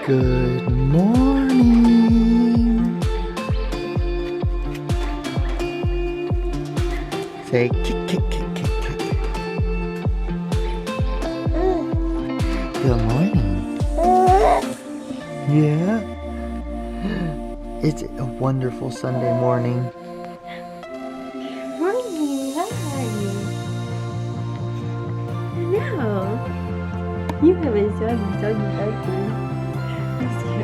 Good morning. Say kick, kick, kick, kick, kick. Good morning. Yeah. It's a wonderful Sunday morning. Morning, hi. Hello. You have a soggy diaper. That's cute.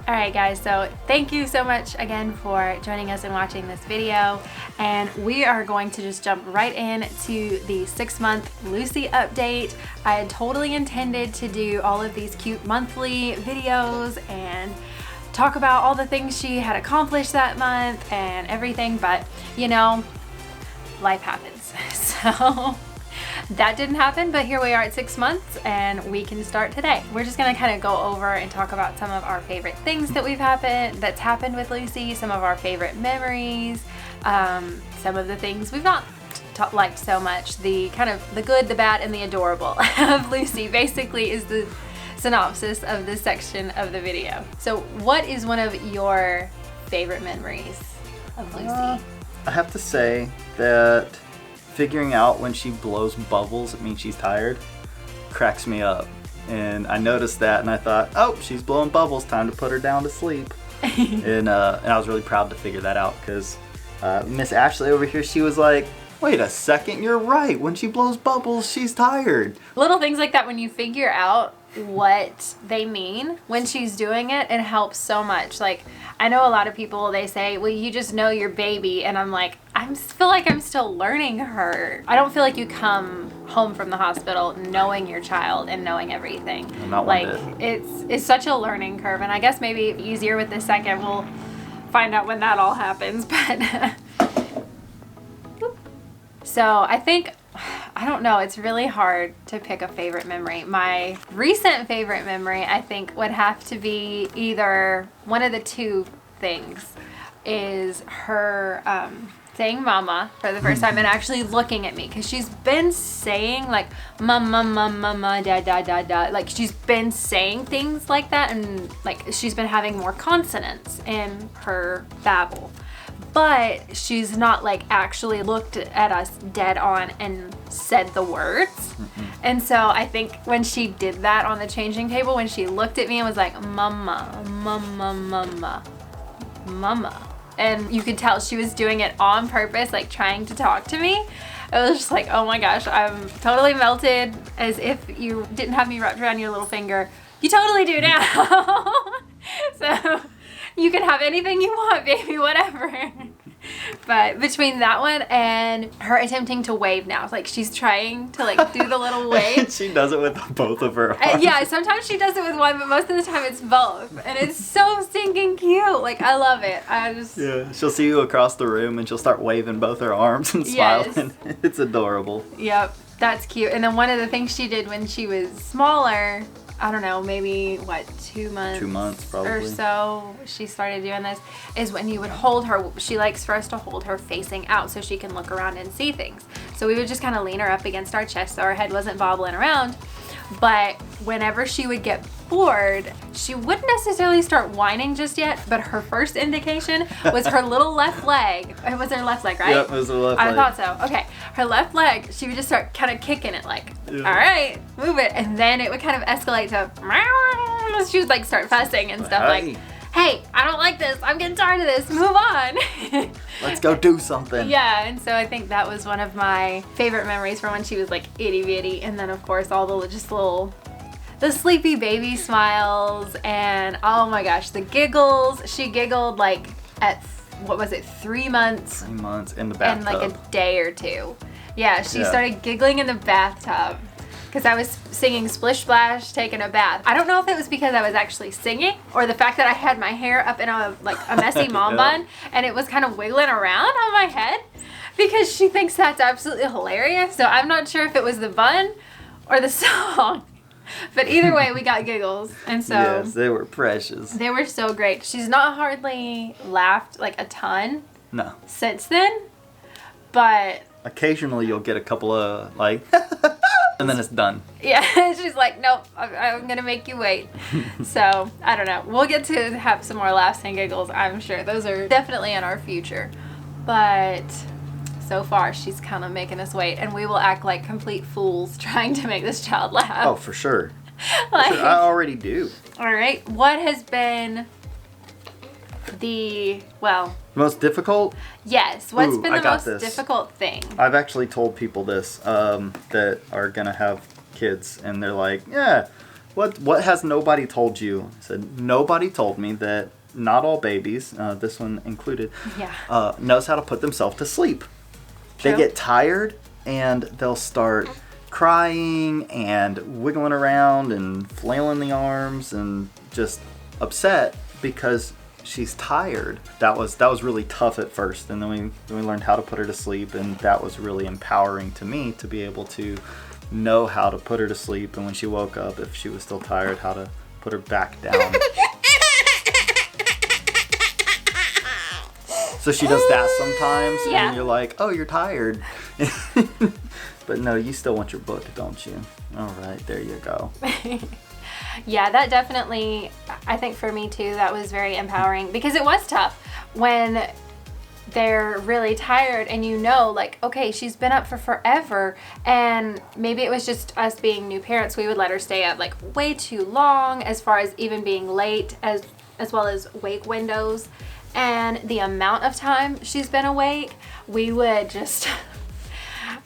Alright guys, so thank you so much again for joining us and watching this video, and we are going to just jump right into the 6-month Lucy update. I had totally intended to do all of these cute monthly videos and talk about all the things she had accomplished that month and everything, but you know, life happens. So that didn't happen, but here we are at 6 months and we can start today. We're just gonna kind of go over and talk about some of our favorite things that that's happened with Lucy, some of our favorite memories, some of the things we've not liked so much, the kind of the good, the bad, and the adorable of Lucy basically is the synopsis of this section of the video. So what is one of your favorite memories of Lucy? I have to say that figuring out when she blows bubbles, it means she's tired, cracks me up. And I noticed that and I thought, oh, she's blowing bubbles, time to put her down to sleep. and I was really proud to figure that out because Miss Ashley over here, she was like, wait a second, you're right. When she blows bubbles, she's tired. Little things like that, when you figure out what they mean when she's doing it, it helps so much. Like, I know a lot of people, they say, well, you just know your baby, and I'm like, I feel like I'm still learning her. I don't feel like you come home from the hospital knowing your child and knowing everything. Not like one bit. it's such a learning curve, and I guess maybe easier with the second. We'll find out when that all happens, but so I think, I don't know, it's really hard to pick a favorite memory. My recent favorite memory, I think, would have to be either one of the two things, is her saying mama for the first time and actually looking at me, because she's been saying like mama, mama, da, da, da, da. Like, she's been saying things like that, and like she's been having more consonants in her babble. But she's not like actually looked at us dead on and said the words. And so I think when she did that on the changing table, when she looked at me and was like, mama, mama, mama, mama. And you could tell she was doing it on purpose, like trying to talk to me. It was just like, oh my gosh, I'm totally melted, as if you didn't have me wrapped around your little finger. You totally do now. So you can have anything you want, baby, whatever. But between that one and her attempting to wave now, it's like she's trying to like do the little wave. She does it with both of her arms. Yeah, sometimes she does it with one, but most of the time it's both. And it's so stinking cute. Like, I love it. Yeah, she'll see you across the room and she'll start waving both her arms and smiling. Yes. It's adorable. Yep, that's cute. And then one of the things she did when she was smaller, I don't know, maybe what, 2 months? 2 months probably. Or so she started doing this, is when you would hold her. She likes for us to hold her facing out so she can look around and see things. So we would just kind of lean her up against our chest so our head wasn't bobbling around. But whenever she would get bored, she wouldn't necessarily start whining just yet, but her first indication was her little left leg. It was her left leg, right? Yep, it was her left leg. I thought so. Okay. Her left leg, she would just start kind of kicking it like, Yeah. all right, move it. And then it would kind of escalate to, she would like start fussing and stuff Hey. like, hey, I don't like this. I'm getting tired of this. Move on. Let's go do something. Yeah, and so I think that was one of my favorite memories from when she was like itty bitty. And then of course all the just little, the sleepy baby smiles, and oh my gosh, the giggles. She giggled like at, what was it, 3 months? 3 months in the And bathtub. like a day or two. Yeah, she Yeah. started giggling in the bathtub because I was singing Splish Splash, taking a bath. I don't know if it was because I was actually singing or the fact that I had my hair up in a messy mom Yeah. bun and it was kind of wiggling around on my head because she thinks that's absolutely hilarious. So I'm not sure if it was the bun or the song. But either way, we got giggles. And so Yes, they were precious. they were so great. She's not hardly laughed like a ton No. since then, but Occasionally you'll get a couple of like, and then it's done. yeah, she's like, nope, I'm gonna make you wait. So I don't know. We'll get to have some more laughs and giggles, I'm sure. Those are definitely in our future. But so far, she's kind of making us wait, and we will act like complete fools trying to make this child laugh. Oh, for sure. Like, I already do. all right, what has been the, well, Most difficult? yes, what's Ooh, been I the got most this. difficult thing? I've actually told people this that are gonna have kids, and they're like, "Yeah, what has nobody told you?" I said, "Nobody told me that not all babies, this one included, Yeah. knows how to put themselves to sleep. They True. get tired and they'll start crying and wiggling around and flailing the arms and just upset because she's tired." That was really tough at first, and then we learned how to put her to sleep, and that was really empowering to me to be able to know how to put her to sleep, and when she woke up, if she was still tired, how to put her back down. So she does that sometimes, Yeah. and you're like, "Oh, you're tired." But no, you still want your book, don't you? All right, there you go. Yeah, that definitely, I think for me too, that was very empowering because it was tough when they're really tired and you know, like, okay, she's been up for forever, and maybe it was just us being new parents. We would let her stay up like way too long, as far as even being late, as well as wake windows, and the amount of time she's been awake, we would just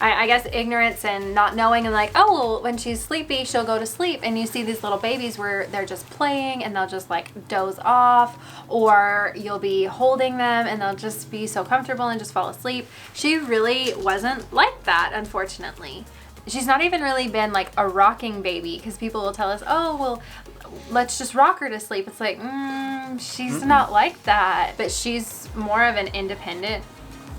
I guess ignorance and not knowing, and like, oh, well, when she's sleepy, she'll go to sleep. And you see these little babies where they're just playing and they'll just like doze off, or you'll be holding them and they'll just be so comfortable and just fall asleep. She really wasn't like that, unfortunately. She's not even really been like a rocking baby, because people will tell us, oh, well, let's just rock her to sleep. It's like, she's not like that, but she's more of an independent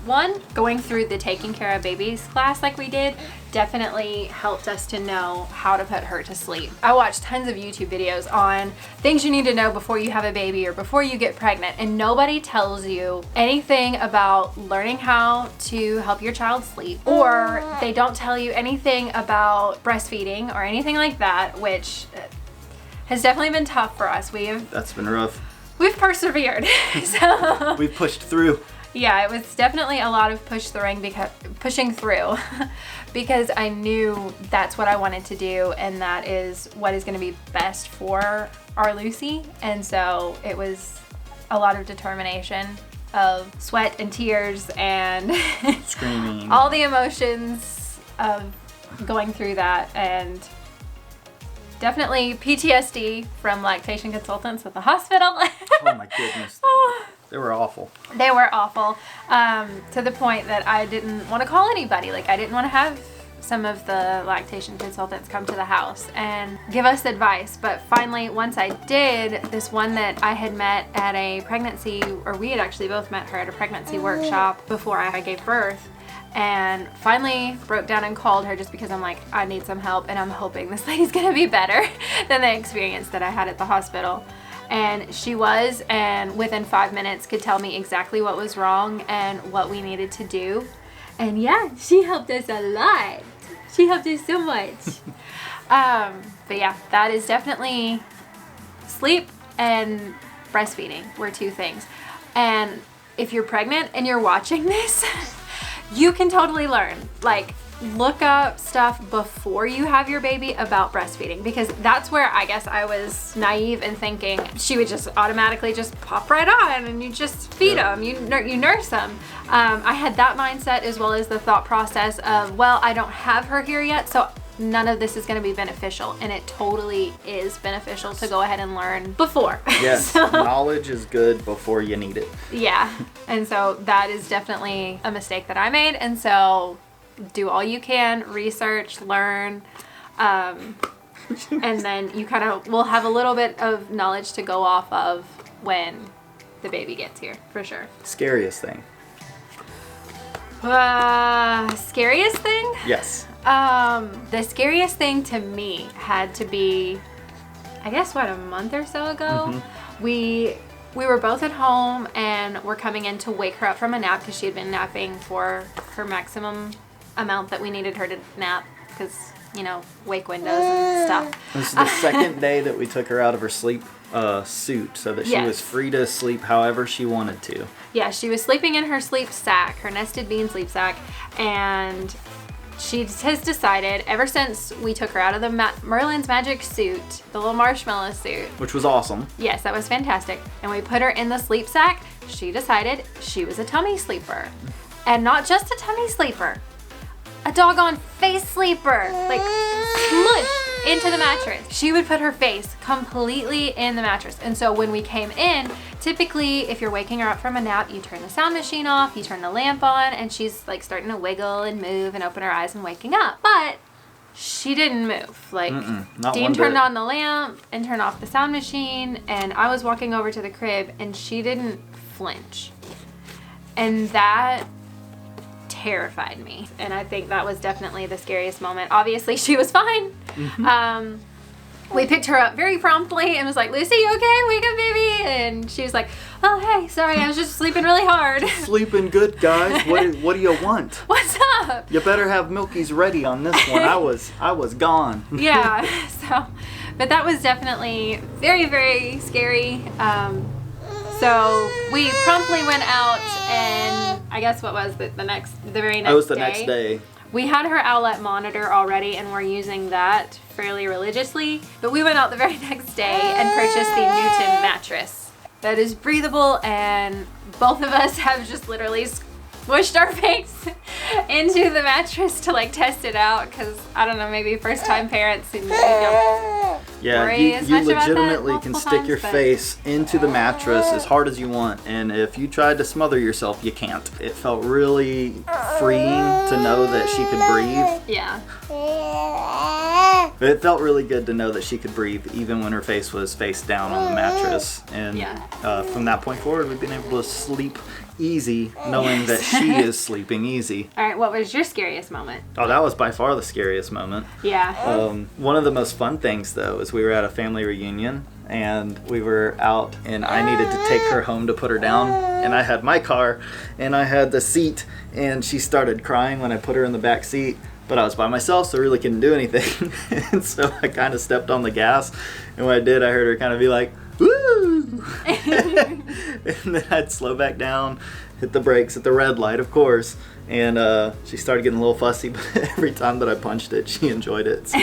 one. Going through the taking care of babies class like we did definitely helped us to know how to put her to sleep. I watched tons of YouTube videos on things you need to know before you have a baby or before you get pregnant, and nobody tells you anything about learning how to help your child sleep, or they don't tell you anything about breastfeeding or anything like that, which has definitely been tough for us. That's been rough. We've persevered. So We pushed through. yeah, it was definitely a lot of pushing through because I knew that's what I wanted to do, and that is what is going to be best for our Lucy. And so it was a lot of determination, of sweat and tears and Screaming. all the emotions of going through that, and definitely PTSD from lactation consultants at the hospital. Oh my goodness. They were awful. They were awful, to the point that I didn't want to call anybody. Like, I didn't want to have some of the lactation consultants come to the house and give us advice. But finally, once I did, this one that I had met at a pregnancy, or we had actually both met her at a pregnancy workshop before I gave birth. and finally broke down and called her just because I'm like, I need some help, and I'm hoping this lady's gonna be better than the experience that I had at the hospital. And she was, and within 5 minutes could tell me exactly what was wrong and what we needed to do. And yeah, she helped us a lot. She helped us so much. But yeah, that is definitely sleep and breastfeeding were two things. And if you're pregnant and you're watching this, you can totally learn. Like, look up stuff before you have your baby about breastfeeding, because that's where I guess I was naive in thinking she would just automatically just pop right on and you just feed them, you nurse them. I had that mindset, as well as the thought process of, well, I don't have her here yet, so none of this is going to be beneficial. And it totally is beneficial to go ahead and learn before. Yes, So, knowledge is good before you need it. yeah, and so that is definitely a mistake that I made. And so do all you can, research, learn, and then you kind of will have a little bit of knowledge to go off of when the baby gets here, for sure. Scariest thing? Scariest thing? Yes. The scariest thing to me had to be, I guess, what, a month or so ago? We were both at home and we're coming in to wake her up from a nap, because she had been napping for her maximum amount that we needed her to nap, because, you know, wake windows and stuff. This is the second day that we took her out of her sleep suit, so that she was free to sleep however she wanted to. Yeah, she was sleeping in her sleep sack, her nested bean sleep sack, and she has decided, ever since we took her out of the Merlin's Magic suit, the little marshmallow suit. Which was awesome. Yes, that was fantastic. And we put her in the sleep sack. She decided she was a tummy sleeper. And not just a tummy sleeper, a doggone face sleeper. Like, smush into the mattress. She would put her face completely in the mattress. And so when we came in, typically if you're waking her up from a nap, you turn the sound machine off, you turn the lamp on, and she's like starting to wiggle and move and open her eyes and waking up. But she didn't move. Like, Dean turned on the lamp and turned off the sound machine, and I was walking over to the crib and she didn't flinch. And that terrified me. And I think that was definitely the scariest moment. Obviously she was fine. We picked her up very promptly and was like, Lucy, you okay? Wake up, baby. And she was like, oh, hey, sorry, I was just sleeping really hard. Sleeping good, guys. What do you want? What's up? You better have Milky's ready on this one. I was gone. Yeah. So, but that was definitely very, very scary. So we promptly went out, and I guess what was the very next day? It was the next day. We had her outlet monitor already, and we're using that fairly religiously. But we went out the very next day and purchased the Newton mattress that is breathable, and both of us have just literally squished our face into the mattress to like test it out, because I don't know, maybe first time parents who don't worry as you much about that legitimately can multiple stick your times, but face into the mattress as hard as you want, and if you tried to smother yourself, you can't. It felt really freeing to know that she could breathe. yeah. It felt really good to know that she could breathe even when her face was face down on the mattress. And from that point forward, we've been able to sleep easy, knowing that she is sleeping easy. All right, what was your scariest moment? Oh, that was by far the scariest moment. Yeah. One of the most fun things, though, is we were at a family reunion, and we were out, and I needed to take her home to put her down, and I had my car, and I had the seat, and she started crying when I put her in the back seat, but I was by myself, so I really couldn't do anything. And so I kind of stepped on the gas, and when I did, I heard her kind of be like, woo! And then I'd slow back down, hit the brakes at the red light, of course, and she started getting a little fussy, but every time that I punched it, she enjoyed it. So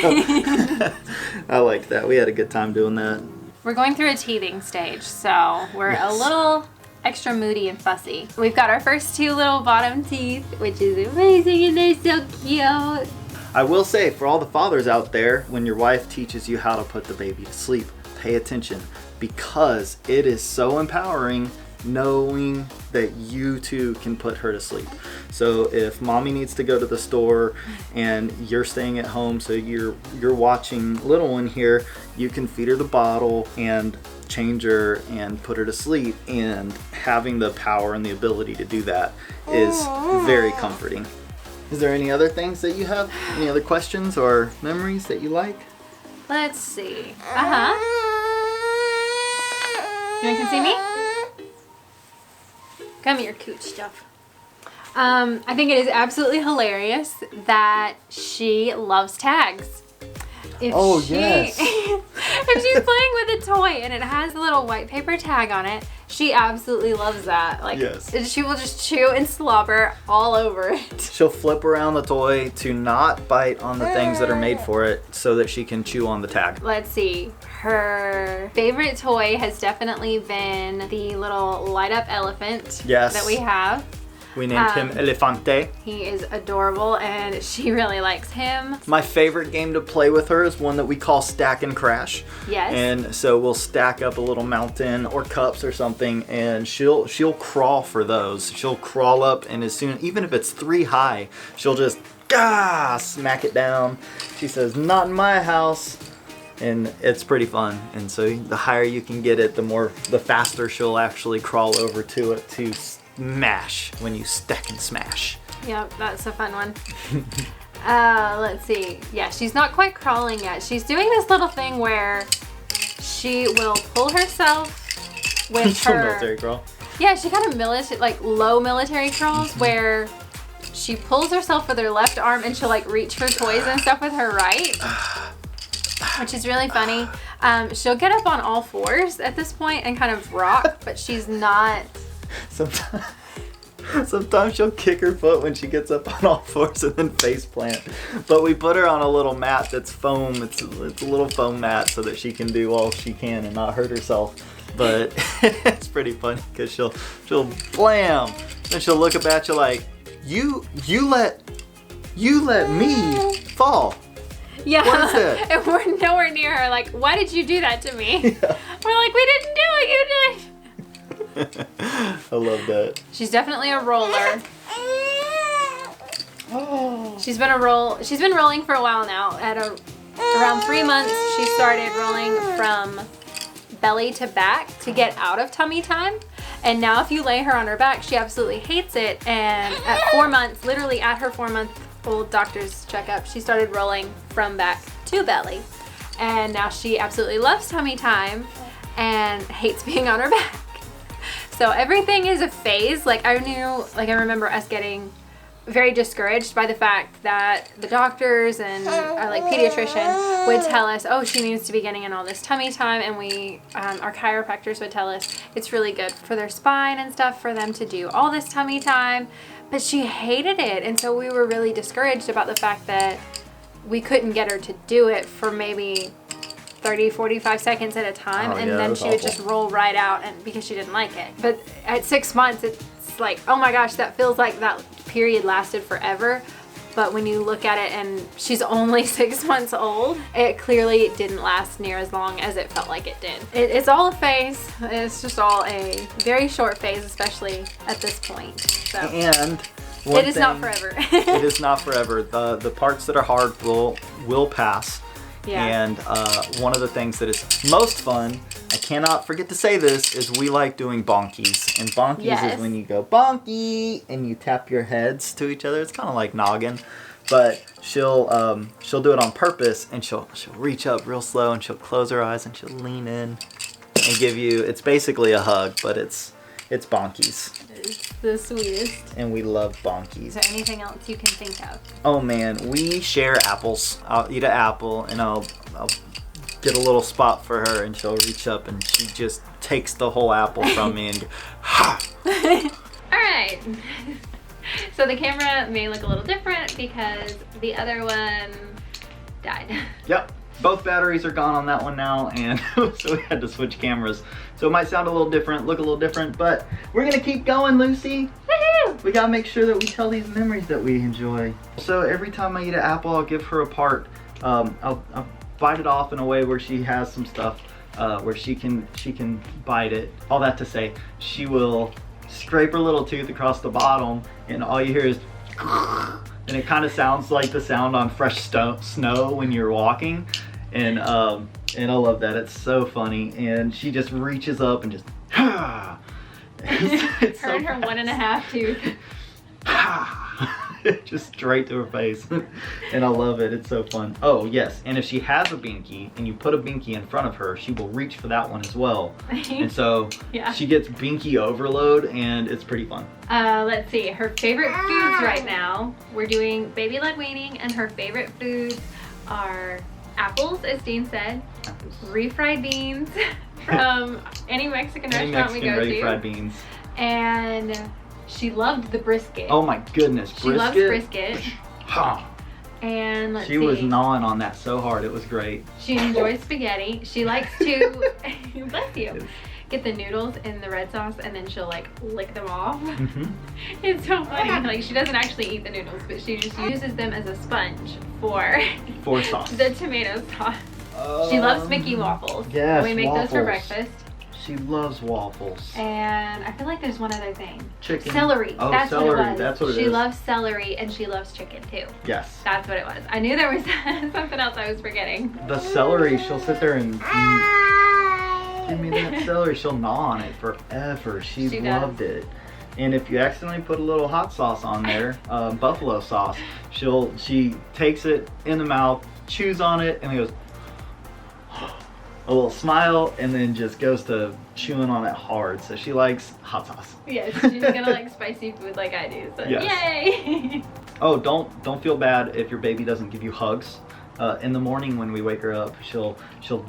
I liked that. We had a good time doing that. We're going through a teething stage, so we're a little extra moody and fussy. We've got our first two little bottom teeth, which is amazing, and they're so cute. I will say, for all the fathers out there, when your wife teaches you how to put the baby to sleep, pay attention, because it is so empowering knowing that you too can put her to sleep. So if mommy needs to go to the store and you're staying at home, so you're watching little one here, you can feed her the bottle and change her and put her to sleep, and having the power and the ability to do that is very comforting. Is there any other things that you have? Any other questions or memories that you like? Let's see. You want to come see me? Come here, cooch stuff. I think it is absolutely hilarious that she loves tags. Yes. If she's playing with a toy and it has a little white paper tag on it, she absolutely loves that. Like, yes. She will just chew and slobber all over it. She'll flip around the toy to not bite on the things that are made for it so that she can chew on the tag. Let's see. Her favorite toy has definitely been the little light up elephant that we have. We named him Elefante. He is adorable and she really likes him. My favorite game to play with her is one that we call Stack and Crash. Yes. And so we'll stack up a little mountain or cups or something, and she'll crawl for those. She'll crawl up, and even if it's 3 high, she'll just smack it down. She says, "Not in my house." And it's pretty fun. And so the higher you can get it, the faster she'll actually crawl over to it to smash when you stack and smash. Yep, that's a fun one. Let's see. Yeah, she's not quite crawling yet. She's doing this little thing where she will pull herself with She'll her military crawl. Yeah, she kind of low military crawls where she pulls herself with her left arm and she'll like reach for toys and stuff with her right. Which is really funny. She'll get up on all 4s at this point and kind of rock, but she's not. Sometimes she'll kick her foot when she gets up on all 4s and then face plant. But we put her on a little mat that's foam. It's a little foam mat so that she can do all she can and not hurt herself. But it's pretty funny because she'll blam, and she'll look up at you like, you let me fall. Yeah, what is that? And we're nowhere near her. Like, why did you do that to me? Yeah. We're like, we didn't do what you did. I love that. She's definitely a roller. She's been rolling for a while now. Around 3 months, she started rolling from belly to back to get out of tummy time. And now if you lay her on her back, she absolutely hates it. And at 4 months, literally at her 4-month-old doctor's checkup, she started rolling from back to belly. And now she absolutely loves tummy time and hates being on her back. So everything is a phase. I remember us getting very discouraged by the fact that the doctors and our pediatrician would tell us, oh, she needs to be getting in all this tummy time, and our chiropractors would tell us it's really good for their spine and stuff for them to do all this tummy time, but she hated it. And so we were really discouraged about the fact that we couldn't get her to do it for maybe 30-45 seconds at a time, and then she would just roll right out, and because she didn't like it. But at 6 months, it's like, oh my gosh, that feels like that period lasted forever. But when you look at it and she's only 6 months old, it clearly didn't last near as long as it felt like it did. It's all a phase. It's just all a very short phase, especially at this point. So. And it is not forever. It is not forever. The parts that are hard will pass. Yeah. And one of the things that is most fun, I cannot forget to say this, is we like doing bonkies. And bonkies is when you go bonky and you tap your heads to each other. It's kind of like noggin, but she'll do it on purpose, and she'll reach up real slow, and she'll close her eyes, and she'll lean in and give you. It's basically a hug, but it's bonkies. It's the sweetest. And we love bonkies. Is there anything else you can think of? Oh man, we share apples. I'll eat an apple, and I'll get a little spot for her, and she'll reach up and she just takes the whole apple from me and ha! All right. So the camera may look a little different because the other one died. Yep. Both batteries are gone on that one now, and so we had to switch cameras. So it might sound a little different, look a little different, but we're gonna keep going, Lucy. Woohoo! We gotta make sure that we tell these memories that we enjoy. So every time I eat an apple, I'll give her a part. I'll bite it off in a way where she has some stuff where she can bite it. All that to say, she will scrape her little tooth across the bottom, and all you hear is and it kind of sounds like the sound on fresh snow when you're walking. And I love that. It's so funny. And she just reaches up and just it's her and her 1.5 tooth. Just straight to her face. And I love it. It's so fun. Oh, yes. And if she has a binky and you put a binky in front of her, she will reach for that one as well. And so Yeah. she gets binky overload, and it's pretty fun. Let's see. Her favorite foods right now. We're doing baby led weaning, and her favorite foods are apples, as Dean said, refried beans from any Mexican restaurant we go to. Refried beans. And she loved the brisket. Oh my goodness, She loves brisket. Ha! And let's She see. was gnawing on that so hard, it was great. She enjoys spaghetti. She likes to, bless you, get the noodles in the red sauce and then she'll like lick them off. It's so funny. Like she doesn't actually eat the noodles, but she just uses them as a sponge for sauce. the tomato sauce. She loves Mickey waffles. Yes, we make those for waffles. breakfast. She loves waffles. And I feel like there's one other thing. Chicken. Celery. Oh, That's celery. what it was. That's what it She is. loves celery and she loves chicken too. Yes. That's what it was. I knew there was something else I was forgetting. The celery, she'll sit there and give me that celery. She'll gnaw on it forever. She loved it. And if you accidentally put a little hot sauce on there, buffalo sauce, she takes it in the mouth, chews on it, and goes a little smile, and then just goes to chewing on it hard. So she likes hot sauce. Yes, she's gonna like spicy food like I do. So Yes. yay! Oh, don't feel bad if your baby doesn't give you hugs. In the morning when we wake her up, she'll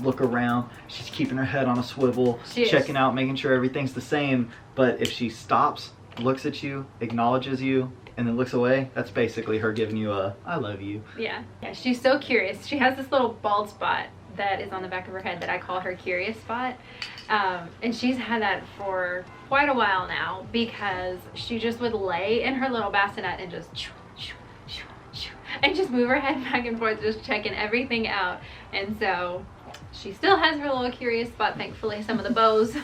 look around. She's keeping her head on a swivel, checking out, making sure everything's the same. But if she stops, looks at you, acknowledges you, and then looks away, that's basically her giving you a I love you. Yeah, she's so curious. She has this little bald spot that is on the back of her head that I call her curious spot. And she's had that for quite a while now because she just would lay in her little bassinet and just and just move her head back and forth, just checking everything out. And so she still has her little curious spot. Thankfully, some of the bows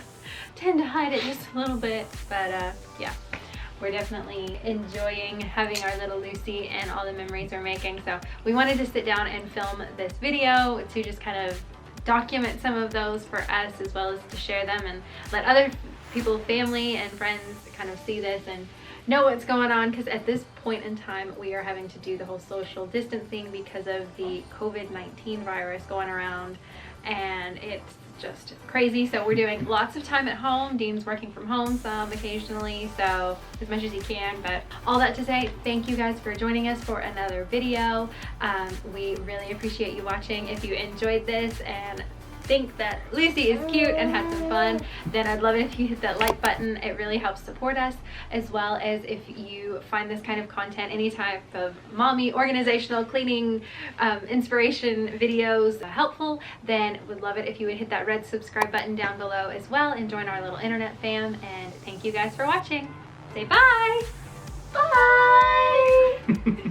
tend to hide it just a little bit, but yeah, we're definitely enjoying having our little Lucy and all the memories we're making. So we wanted to sit down and film this video to just kind of document some of those for us, as well as to share them and let other people, family and friends, kind of see this and know what's going on, because at this point in time we are having to do the whole social distancing because of the COVID-19 virus going around, and it's just crazy. So we're doing lots of time at home. Dean's working from home some occasionally, so as much as he can. But all that to say, thank you guys for joining us for another video. We really appreciate you watching. If you enjoyed this and think that Lucy is cute and had some fun, then I'd love it if you hit that like button. It really helps support us, as well as if you find this kind of content, any type of mommy, organizational, cleaning, inspiration videos helpful, then would love it if you would hit that red subscribe button down below as well and join our little internet fam. And thank you guys for watching. Say bye. Bye.